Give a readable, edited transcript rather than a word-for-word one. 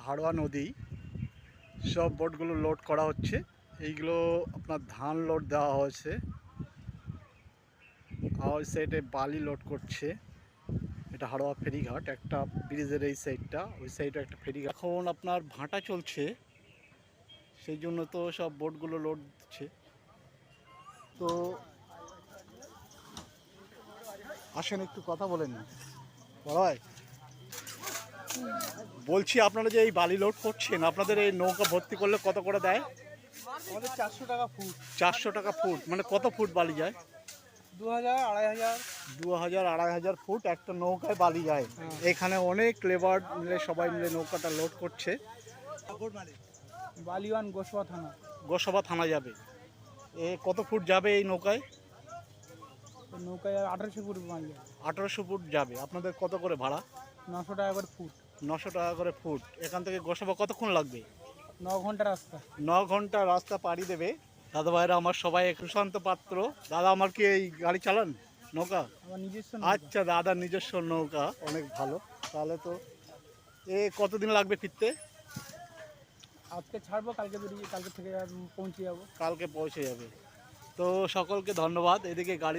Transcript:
হাড়োয়া নদী সব বোটগুলো লোড করা হচ্ছে। এইগুলো আপনার ধান লোড দেওয়া হয়েছে, আর ওই সাইডে বালি লোড করছে। এটা হাড়োয়া ফেরিঘাট, একটা ব্রিজের এই সাইডটা, ওই সাইডে একটা ফেরিঘাট। এখন আপনার ভাটা চলছে, সেই জন্য তো সব বোটগুলো লোড দিচ্ছে। তো আসেন একটু কথা বলেন না ভাই। বলছি আপনারা যে এই বালি লোড করছেন, আপনাদের এই নৌকা ভর্তি করলে কত করে দেয়? আমাদের 400 টাকা ফুট। 400 টাকা ফুট, মানে কত ফুট বালি যায়? 2000 2500। 2000 2500 ফুট একটা নৌকায় বালি যায়। এখানে অনেক লেবার মিলে সবাই মিলে নৌকাটা লোড করছে। বালিওয়ান গোসবা থানা। গোসাবা থানা যাবে। কত ফুট যাবে এই নৌকায়? নৌকায় 1800 ফুট মাল যায়। 1800 ফুট যাবে। আপনাদের কত করে ভাড়া? 900 টাকা করে ফুট। 900 টাকা করে ফুট। এখান থেকে গোসাবা কতক্ষণ লাগবে? 9 ঘন্টা রাস্তা। 9 ঘন্টা রাস্তা পাড়ি দেবে। দাদা ভাইরা আমার সবাই সুশান্ত পাত্র। দাদা আমার কি এই গাড়ি চালান নৌকা? আমার নিজস্ব। আচ্ছা, দাদার নিজস্ব নৌকা, অনেক ভালো। তাহলে তো কতদিন লাগবে ফিরতে? আজকে ছাড়বো, কালকে বেরিয়ে কালকে থেকে পৌঁছে যাবো। কালকে পৌঁছে যাবে। তো সকলকে ধন্যবাদ। এদিকে গাড়ি